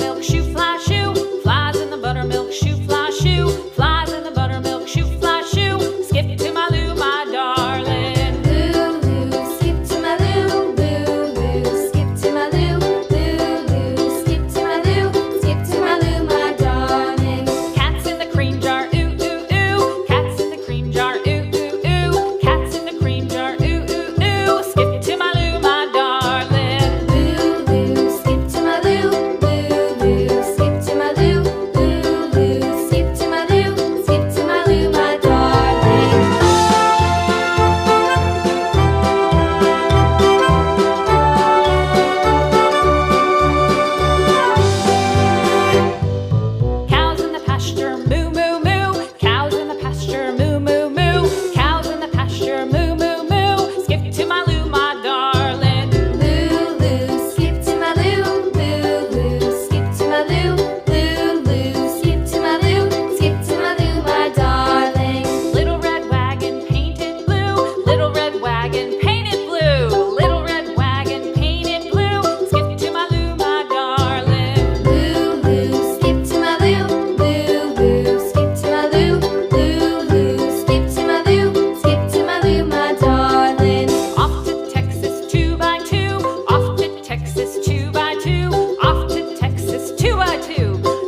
buttermilk shoe, fly shoe. Flies in the buttermilk shoe, fly shoe. Flies in the buttermilk shoe, fly shoe. Skip to my Lou, my darling. Lou, skip to my Lou, Lou, skip to my Lou, Lou, skip to my Lou, skip to my Lou, my darling. Cats in the cream jar, ooh, ooh, ooh. Cats in the cream jar, ooh, ooh, ooh. Cats in the cream jar, ooh, ooh, ooh. Skip to my Lou, my darling. Lou, skip to my Lou, Lou, skip to my Lou, Lou, skip to my Lou, skip to my Lou, my darling. Cows in the pasture, moo, moo, moo. Cows in the pasture, moo, moo, moo. Cows in the pasture, moo, moo, moo. Skip to my Lou, my darling. Lou, skip to my Lou, Lou, skip to my Lou, Lou, skip to my Lou, skip to my Lou, my darling. Little red wagon painted blue. Little red wagon painted blue. Little red wagon painted blue. Skip to my Lou, my darling. Lou, skip to my Lou, Lou, skip to my Lou, Lou, skip to my Lou, skip to my Lou, my darling. Off to Texas 2x2. Off to Texas 2x2. Off to Texas 2x2.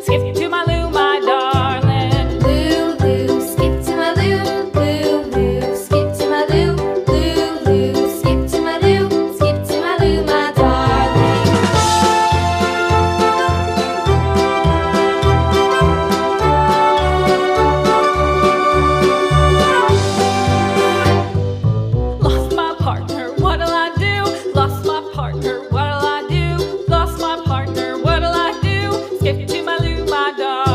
Skip to my Lou, my darling. Lou, skip to my Lou, Lou, skip to my Lou, Lou, skip to my Lou, skip to my Lou, my darling. Lost my partner, what'll I do? Lost my partner, what'll I do? Lost my partner, what'll I do? Skip to my Lou, my darling.